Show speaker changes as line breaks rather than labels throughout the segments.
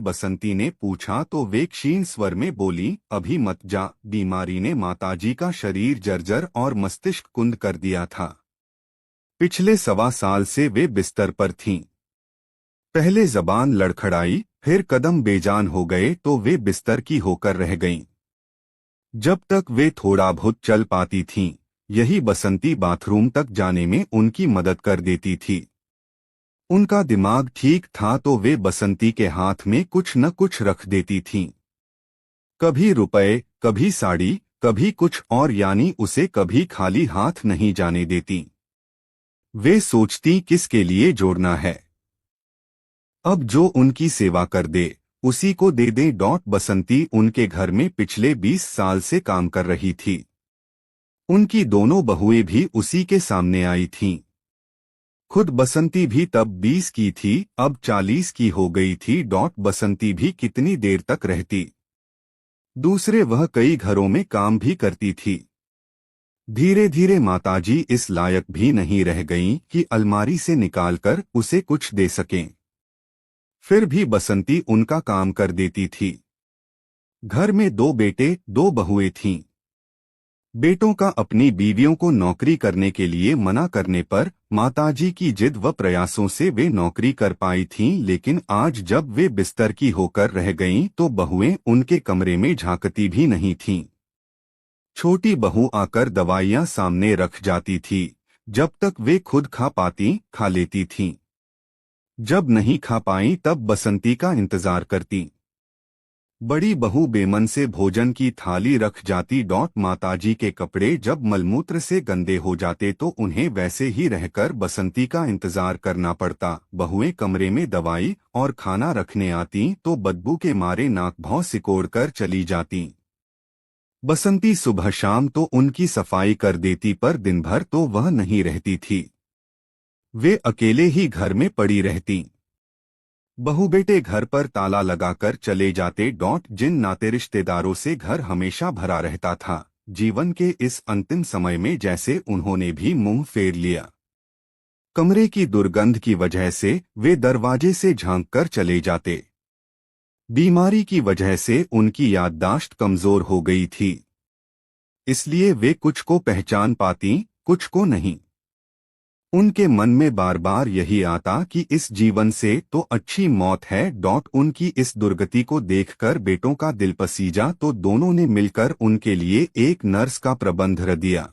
बसंती ने पूछा तो वे क्षीण स्वर में बोली, अभी मत जा। बीमारी ने माताजी का शरीर जर्जर और मस्तिष्क कुंद कर दिया था। पिछले 1.25 साल से वे बिस्तर पर थीं। पहले जबान लड़खड़ाई, फिर कदम बेजान हो गए तो वे बिस्तर की होकर रह गईं। जब तक वे थोड़ा बहुत चल पाती थीं, यही बसंती बाथरूम तक जाने में उनकी मदद कर देती थी। उनका दिमाग ठीक था तो वे बसंती के हाथ में कुछ न कुछ रख देती थीं। कभी रुपए, कभी साड़ी, कभी कुछ और, यानी उसे कभी खाली हाथ नहीं जाने देती। वे सोचती किसके लिए जोड़ना है। अब जो उनकी सेवा कर दे उसी को दे दे। बसंती उनके घर में पिछले 20 साल से काम कर रही थी। उनकी दोनों बहुएं भी उसी के सामने आई थीं। खुद बसंती भी तब 20 की थी, अब 40 की हो गई थी। बसंती भी कितनी देर तक रहती। दूसरे वह कई घरों में काम भी करती थी। धीरे धीरे माताजी इस लायक भी नहीं रह गईं कि अलमारी से निकालकर उसे कुछ दे सकें। फिर भी बसंती उनका काम कर देती थी। घर में 2 बेटे 2 बहुएं थीं। बेटों का अपनी बीवियों को नौकरी करने के लिए मना करने पर माताजी की जिद व प्रयासों से वे नौकरी कर पाई थीं, लेकिन आज जब वे बिस्तर की होकर रह गईं तो बहुएं उनके कमरे में झांकती भी नहीं थीं। छोटी बहू आकर दवाइयां सामने रख जाती थी। जब तक वे खुद खा पाती खा लेती थीं। जब नहीं खा पाईं तब बसंती का इंतजार करती। बड़ी बहू बेमन से भोजन की थाली रख जाती। माताजी के कपड़े जब मलमूत्र से गंदे हो जाते तो उन्हें वैसे ही रहकर बसंती का इंतजार करना पड़ता। बहुएं कमरे में दवाई और खाना रखने आती तो बदबू के मारे नाक भौं सिकोड़कर चली जाती। बसंती सुबह शाम तो उनकी सफाई कर देती, पर दिन भर तो वह नहीं रहती थी। वे अकेले ही घर में पड़ी रहती। बहू बेटे घर पर ताला लगाकर चले जाते। जिन नाते रिश्तेदारों से घर हमेशा भरा रहता था, जीवन के इस अंतिम समय में जैसे उन्होंने भी मुंह फेर लिया। कमरे की दुर्गंध की वजह से वे दरवाजे से झांककर चले जाते। बीमारी की वजह से उनकी याददाश्त कमजोर हो गई थी, इसलिए वे कुछ को पहचान पाती, कुछ को नहीं। उनके मन में बार बार यही आता कि इस जीवन से तो अच्छी मौत है। उनकी इस दुर्गति को देखकर बेटों का दिल पसीजा तो दोनों ने मिलकर उनके लिए एक नर्स का प्रबंध कर दिया।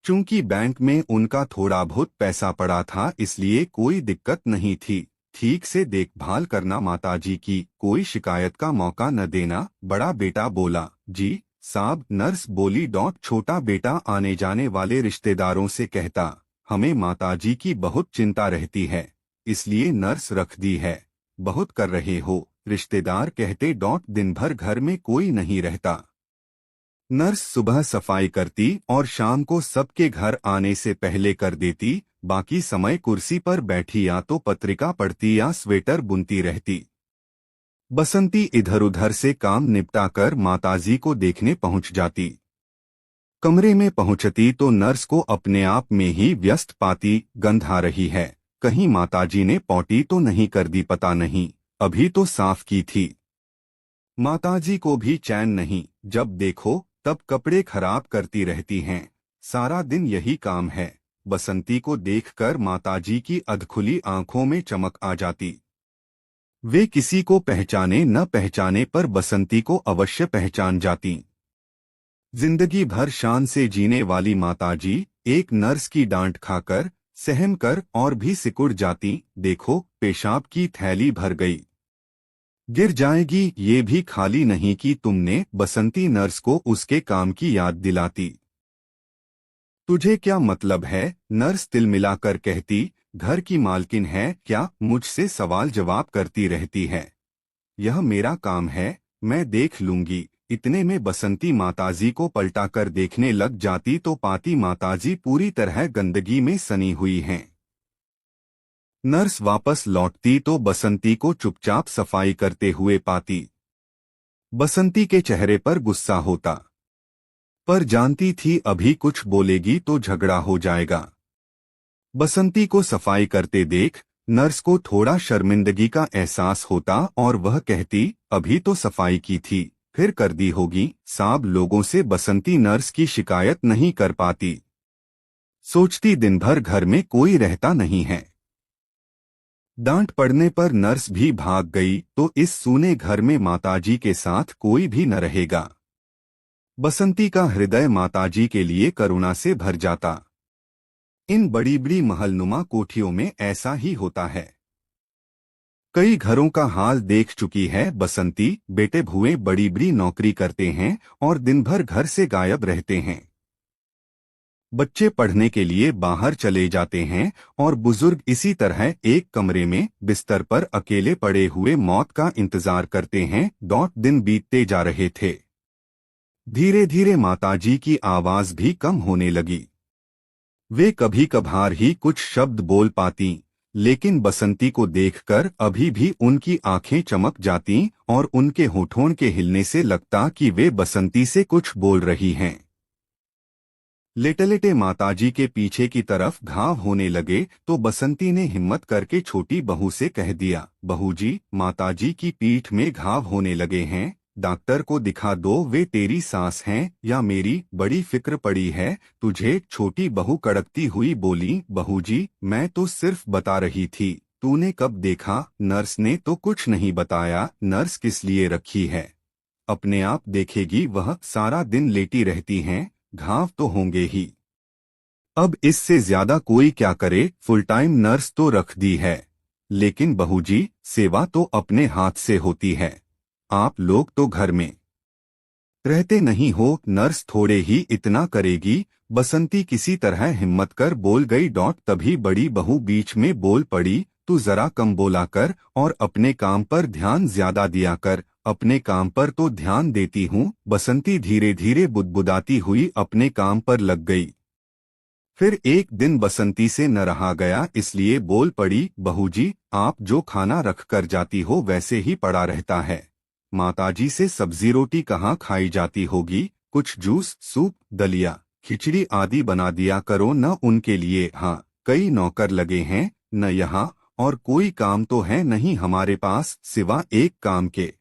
चूंकि बैंक में उनका थोड़ा बहुत पैसा पड़ा था, इसलिए कोई दिक्कत नहीं थी। ठीक से देखभाल करना माताजी की, कोई शिकायत का मौका न देना। बड़ा बेटा बोला, जी साहब। नर्स बोली, छोटा बेटा आने जाने वाले रिश्तेदारों से कहता, हमें माताजी की बहुत चिंता रहती है, इसलिए नर्स रख दी है। बहुत कर रहे हो। रिश्तेदार कहते। दिन भर घर में कोई नहीं रहता। नर्स सुबह सफाई करती और शाम को सबके घर आने से पहले कर देती। बाकी समय कुर्सी पर बैठी या तो पत्रिका पढ़ती या स्वेटर बुनती रहती। बसंती इधर उधर से काम निपटाकर माताजी को देखने पहुंच जाती। कमरे में पहुंचती तो नर्स को अपने आप में ही व्यस्त पाती। गंध आ रही है, कहीं माताजी ने पॉटी तो नहीं कर दी, पता नहीं, अभी तो साफ की थी। माताजी को भी चैन नहीं, जब देखो तब कपड़े खराब करती रहती हैं। सारा दिन यही काम है। बसंती को देखकर माताजी की अधखुली आंखों में चमक आ जाती। वे किसी को पहचाने न पहचाने पर बसंती को अवश्य पहचान जाती। जिंदगी भर शान से जीने वाली माताजी एक नर्स की डांट खाकर, सहम कर और भी सिकुड़ जाती। देखो, पेशाब की थैली भर गई, गिर जाएगी, ये भी खाली नहीं कि तुमने। बसंती नर्स को उसके काम की याद दिलाती। तुझे क्या मतलब है? नर्स तिलमिलाकर कहती। घर की मालकिन है क्या, मुझसे सवाल जवाब करती रहती है। यह मेरा काम है, मैं देख लूंगी। इतने में बसंती माताजी को पलटाकर देखने लग जाती तो पाती माताजी पूरी तरह गंदगी में सनी हुई हैं। नर्स वापस लौटती तो बसंती को चुपचाप सफाई करते हुए पाती। बसंती के चेहरे पर गुस्सा होता, पर जानती थी अभी कुछ बोलेगी तो झगड़ा हो जाएगा। बसंती को सफाई करते देख नर्स को थोड़ा शर्मिंदगी का एहसास होता और वह कहती, अभी तो सफाई की थी, फिर कर दी होगी। साब लोगों से बसंती नर्स की शिकायत नहीं कर पाती। सोचती दिन भर घर में कोई रहता नहीं है। डांट पड़ने पर नर्स भी भाग गई तो इस सूने घर में माताजी के साथ कोई भी न रहेगा। बसंती का हृदय माताजी के लिए करुणा से भर जाता। इन बड़ी बड़ी महलनुमा कोठियों में ऐसा ही होता है। कई घरों का हाल देख चुकी है बसंती। बेटे भुए बड़ी बड़ी नौकरी करते हैं और दिन भर घर से गायब रहते हैं। बच्चे पढ़ने के लिए बाहर चले जाते हैं और बुजुर्ग इसी तरह एक कमरे में बिस्तर पर अकेले पड़े हुए मौत का इंतजार करते हैं। दिन बीतते जा रहे थे। धीरे धीरे माताजी की आवाज भी कम होने लगी। वे कभी कभार ही कुछ शब्द बोल पाती, लेकिन बसंती को देखकर अभी भी उनकी आंखें चमक जातीं और उनके होठों के हिलने से लगता कि वे बसंती से कुछ बोल रही हैं। लेटे लेटे माताजी के पीछे की तरफ घाव होने लगे तो बसंती ने हिम्मत करके छोटी बहू से कह दिया, बहू जी, माताजी की पीठ में घाव होने लगे हैं, डॉक्टर को दिखा दो। वे तेरी सास हैं या मेरी? बड़ी फिक्र पड़ी है तुझे? छोटी बहू कड़कती हुई बोली, बहू जी, मैं तो सिर्फ बता रही थी, तूने कब देखा? नर्स ने तो कुछ नहीं बताया। नर्स किस लिए रखी है? अपने आप देखेगी। वह सारा दिन लेटी रहती हैं, घाव तो होंगे ही। अब इससे ज्यादा कोई क्या करे? फुल टाइम नर्स तो रख दी है, लेकिन बहू जी, सेवा तो अपने हाथ से होती है। आप लोग तो घर में रहते नहीं हो, नर्स थोड़े ही इतना करेगी। बसंती किसी तरह हिम्मत कर बोल गई। तभी बड़ी बहू बीच में बोल पड़ी, तू जरा कम बोला कर और अपने काम पर ध्यान ज्यादा दिया कर। अपने काम पर तो ध्यान देती हूँ। बसंती धीरे धीरे बुदबुदाती हुई अपने काम पर लग गई। फिर एक दिन बसंती से न रहा गया, इसलिए बोल पड़ी, बहू जी, आप जो खाना रख कर जाती हो वैसे ही पड़ा रहता है। माताजी से सब्जी रोटी कहाँ खाई जाती होगी? कुछ जूस, सूप, दलिया, खिचड़ी आदि बना दिया करो न उनके लिए। हाँ, कई नौकर लगे हैं न यहाँ, और कोई काम तो है नहीं हमारे पास सिवा एक काम के।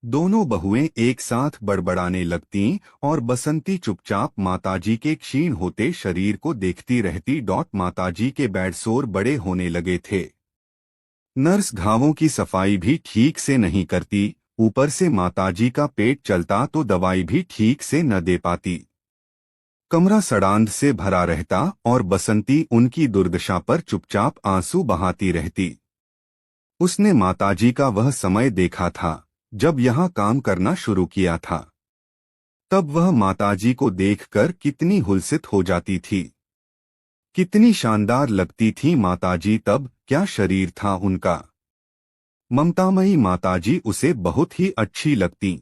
दोनों बहुएं एक साथ बड़बड़ाने लगतीं और बसंती चुपचाप माताजी के क्षीण होते शरीर को देखती रहती। माताजी के बेडसोर बड़े होने लगे थे। नर्स घावों की सफाई भी ठीक से नहीं करती, ऊपर से माताजी का पेट चलता तो दवाई भी ठीक से न दे पाती। कमरा सड़ांध से भरा रहता और बसंती उनकी दुर्दशा पर चुपचाप आंसू बहाती रहती। उसने माताजी का वह समय देखा था जब यहाँ काम करना शुरू किया था। तब वह माताजी को देखकर कितनी हुलसित हो जाती थी, कितनी शानदार लगती थी माताजी तब। क्या शरीर था उनका! ममतामयी माताजी उसे बहुत ही अच्छी लगती।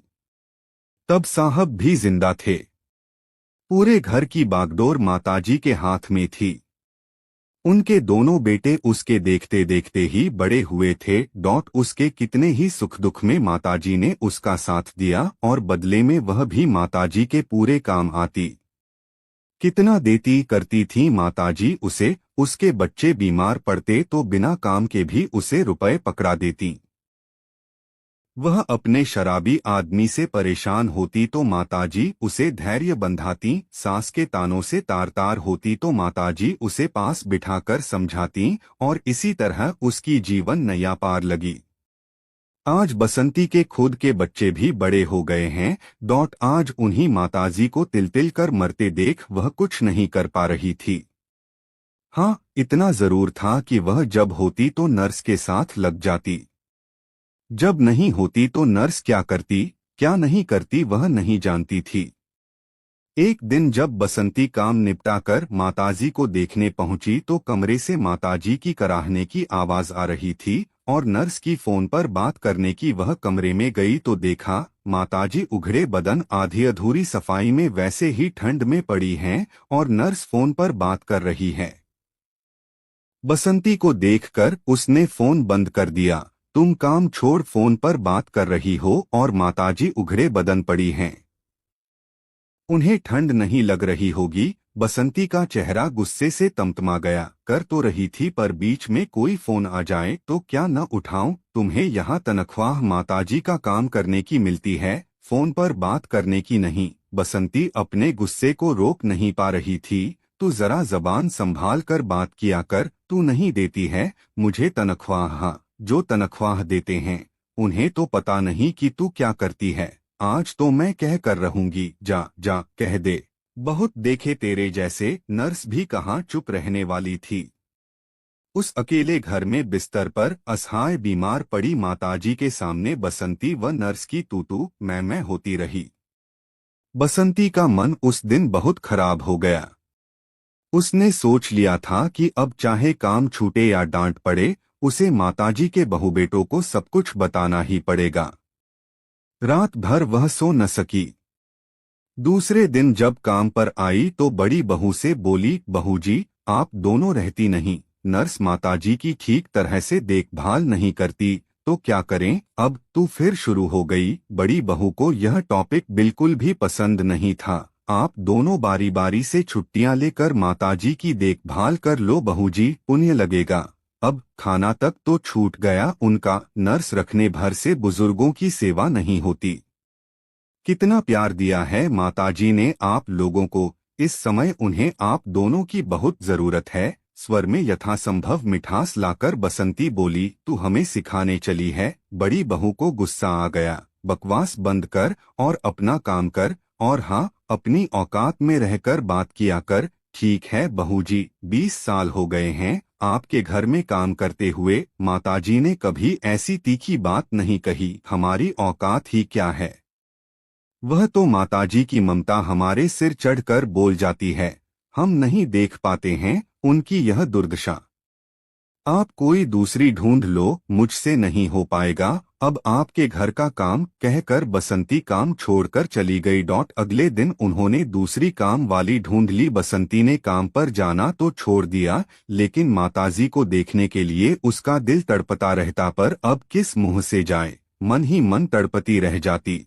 तब साहब भी जिंदा थे। पूरे घर की बागडोर माताजी के हाथ में थी। उनके दोनों बेटे उसके देखते देखते ही बड़े हुए थे। उसके कितने ही सुख दुख में माताजी ने उसका साथ दिया और बदले में वह भी माताजी के पूरे काम आती। कितना देती करती थी माताजी उसे। उसके बच्चे बीमार पड़ते तो बिना काम के भी उसे रुपए पकड़ा देती। वह अपने शराबी आदमी से परेशान होती तो माताजी उसे धैर्य बंधाती। सास के तानों से तार तार होती तो माताजी उसे पास बिठाकर समझाती और इसी तरह उसकी जीवन नैया पार लगी। आज बसंती के खुद के बच्चे भी बड़े हो गए हैं। आज उन्हीं माताजी को तिल तिल कर मरते देख वह कुछ नहीं कर पा रही थी। हाँ, इतना जरूर था कि वह जब होती तो नर्स के साथ लग जाती, जब नहीं होती तो नर्स क्या करती क्या नहीं करती वह नहीं जानती थी। एक दिन जब बसंती काम निपटाकर माताजी को देखने पहुंची तो कमरे से माताजी की कराहने की आवाज आ रही थी और नर्स की फोन पर बात करने की। वह कमरे में गई तो देखा माताजी उघड़े बदन आधी अधूरी सफाई में वैसे ही ठंड में पड़ी हैं और नर्स फोन पर बात कर रही है। बसंती को देखकर उसने फोन बंद कर दिया। तुम काम छोड़ फोन पर बात कर रही हो और माताजी उघड़े बदन पड़ी हैं। उन्हें ठंड नहीं लग रही होगी? बसंती का चेहरा गुस्से से तमतमा गया। कर तो रही थी पर बीच में कोई फोन आ जाए तो क्या न उठाऊं? तुम्हें यहाँ तनख्वाह माताजी का काम करने की मिलती है, फोन पर बात करने की नहीं। बसंती अपने गुस्से को रोक नहीं पा रही थी। तू जरा जबान संभाल कर बात किया कर। तू नहीं देती है मुझे तनख्वाह? हाँ, जो तनख्वाह देते हैं उन्हें तो पता नहीं कि तू क्या करती है। आज तो मैं कह कर रहूंगी। जा जा कह दे। बहुत देखे तेरे जैसे। नर्स भी कहाँ चुप रहने वाली थी। उस अकेले घर में बिस्तर पर असहाय बीमार पड़ी माताजी के सामने बसंती व नर्स की तू मैं होती रही। बसंती का मन उस दिन बहुत खराब हो गया। उसने सोच लिया था कि अब चाहे काम छूटे या डांट पड़े, उसे माताजी के बहू बेटों को सब कुछ बताना ही पड़ेगा। रात भर वह सो न सकी। दूसरे दिन जब काम पर आई तो बड़ी बहू से बोली, बहू जी आप दोनों रहती नहीं। नर्स माताजी की ठीक तरह से देखभाल नहीं करती तो क्या करें? अब तू फिर शुरू हो गई। बड़ी बहू को यह टॉपिक बिल्कुल भी पसंद नहीं था। आप दोनों बारी बारी से छुट्टियां लेकर माताजी की देखभाल कर लो बहू जी, पुण्य लगेगा। अब खाना तक तो छूट गया उनका। नर्स रखने भर से बुजुर्गों की सेवा नहीं होती। कितना प्यार दिया है माताजी ने आप लोगों को। इस समय उन्हें आप दोनों की बहुत जरूरत है। स्वर में यथासंभव मिठास लाकर बसंती बोली, तू हमें सिखाने चली है? बड़ी बहू को गुस्सा आ गया। बकवास बंद कर और अपना काम कर, और हाँ, अपनी औकात में रहकर बात किया कर। ठीक है बहू जी, 20 साल हो गए हैं आपके घर में काम करते हुए। माताजी ने कभी ऐसी तीखी बात नहीं कही। हमारी औकात ही क्या है? वह तो माताजी की ममता हमारे सिर चढ़कर बोल जाती है। हम नहीं देख पाते हैं उनकी यह दुर्दशा। आप कोई दूसरी ढूंढ लो, मुझसे नहीं हो पाएगा अब आपके घर का काम, कहकर बसंती काम छोड़कर चली गई। अगले दिन उन्होंने दूसरी काम वाली ढूंढ ली। बसंती ने काम पर जाना तो छोड़ दिया, लेकिन माताजी को देखने के लिए उसका दिल तड़पता रहता। पर अब किस मुंह से जाए? मन ही मन तड़पती रह जाती।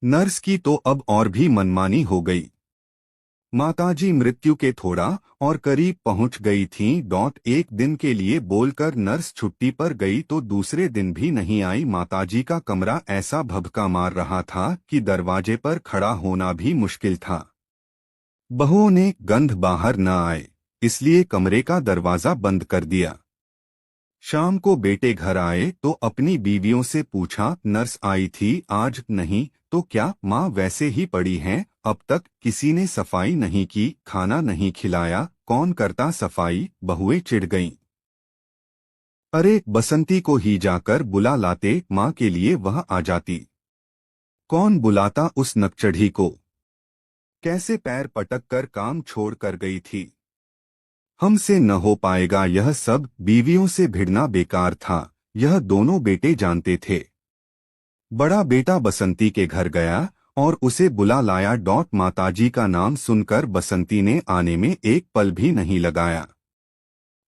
नर्स की तो अब और भी मनमानी हो गई। माताजी मृत्यु के थोड़ा और करीब पहुंच गई थीं। एक दिन के लिए बोलकर नर्स छुट्टी पर गई तो दूसरे दिन भी नहीं आई। माताजी का कमरा ऐसा भभका मार रहा था कि दरवाजे पर खड़ा होना भी मुश्किल था। बहुओं ने गंध बाहर न आए इसलिए कमरे का दरवाजा बंद कर दिया। शाम को बेटे घर आए तो अपनी बीवियों से पूछा, नर्स आई थी आज? नहीं तो क्या माँ वैसे ही पड़ी हैं? अब तक किसी ने सफाई नहीं की, खाना नहीं खिलाया, कौन करता सफाई? बहुएं चिढ़ गईं। अरे बसंती को ही जाकर बुला लाते, माँ के लिए वह आ जाती। कौन बुलाता उस नकचढ़ी को? कैसे पैर पटक कर काम छोड़ कर गई थी। हमसे न हो पाएगा यह सब। बीवियों से भिड़ना बेकार था, यह दोनों बेटे जानते थे। बड़ा बेटा बसंती के घर गया और उसे बुला लाया। माताजी का नाम सुनकर बसंती ने आने में एक पल भी नहीं लगाया।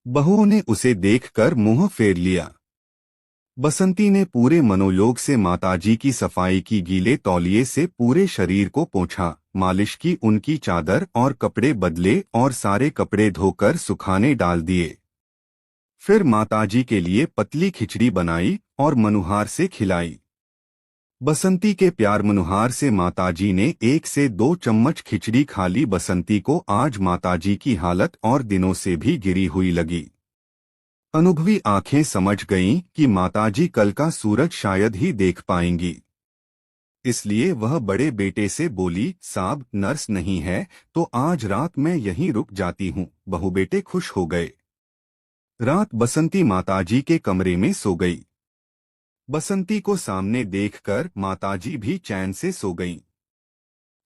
बहुओं ने उसे देखकर मुंह फेर लिया। बसंती ने पूरे मनोयोग से माताजी की सफाई की, गीले तौलिए से पूरे शरीर को पोंछा, मालिश की, उनकी चादर और कपड़े बदले और सारे कपड़े धोकर सुखाने डाल दिए। फिर माताजी के लिए पतली खिचड़ी बनाई और मनुहार से खिलाई। बसंती के प्यार मनुहार से माताजी ने 1 से 2 चम्मच खिचड़ी खा ली। बसंती को आज माताजी की हालत और दिनों से भी गिरी हुई लगी। अनुभवी आंखें समझ गईं कि माताजी कल का सूरज शायद ही देख पाएंगी। इसलिए वह बड़े बेटे से बोली, साब नर्स नहीं है तो आज रात मैं यहीं रुक जाती हूँ। बहू बेटे खुश हो गए। रात बसंती माताजी के कमरे में सो गई। बसंती को सामने देखकर माताजी भी चैन से सो गईं।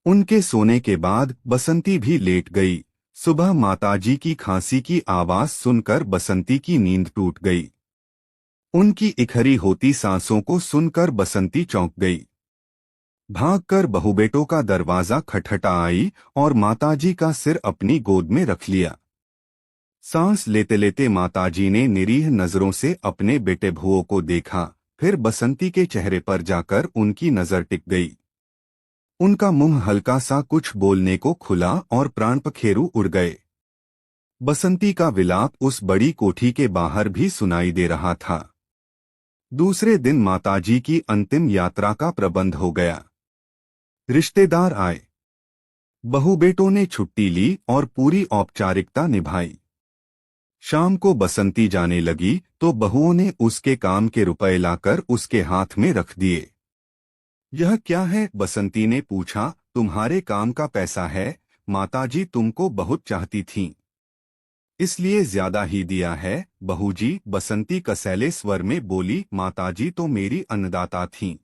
उनके सोने के बाद बसंती भी लेट गई। सुबह माताजी की खांसी की आवाज सुनकर बसंती की नींद टूट गई। उनकी इखरी होती सांसों को सुनकर बसंती चौंक गई। भागकर बहुबेटों का दरवाजा खटखटा आई और माताजी का सिर अपनी गोद में रख लिया। सांस लेते लेते माताजी ने निरीह नजरों से अपने बेटे भुओं को देखा, फिर बसंती के चेहरे पर जाकर उनकी नजर टिक गई। उनका मुंह हल्का सा कुछ बोलने को खुला और प्राणपखेरु उड़ गए। बसंती का विलाप उस बड़ी कोठी के बाहर भी सुनाई दे रहा था। दूसरे दिन माताजी की अंतिम यात्रा का प्रबंध हो गया। रिश्तेदार आए, बहू बेटों ने छुट्टी ली और पूरी औपचारिकता निभाई। शाम को बसंती जाने लगी तो बहुओं ने उसके काम के रुपए लाकर उसके हाथ में रख दिए। यह क्या है? बसंती ने पूछा। तुम्हारे काम का पैसा है, माताजी तुमको बहुत चाहती थीं, इसलिए ज्यादा ही दिया है। बहूजी, बसंती कसैले स्वर में बोली, माताजी तो मेरी अन्नदाता थीं,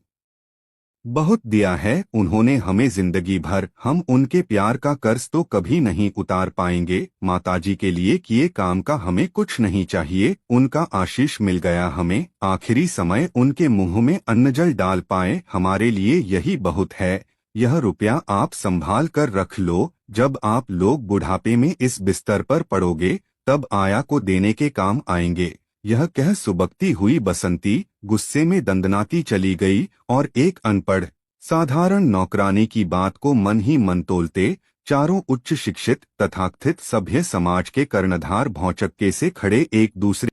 बहुत दिया है उन्होंने हमें जिंदगी भर, हम उनके प्यार का कर्ज तो कभी नहीं उतार पाएंगे। माताजी के लिए किए काम का हमें कुछ नहीं चाहिए, उनका आशीष मिल गया हमें, आखिरी समय उनके मुंह में अन्नजल डाल पाए, हमारे लिए यही बहुत है। यह रुपया आप संभाल कर रख लो, जब आप लोग बुढ़ापे में इस बिस्तर पर पड़ोगे तब आया को देने के काम आएंगे। यह कह सुबकती हुई बसंती गुस्से में दंदनाती चली गई और एक अनपढ़ साधारण नौकरानी की बात को मन ही मन तोलते चारों उच्च शिक्षित तथाकथित सभ्य समाज के कर्णधार भौचक्के से खड़े एक दूसरे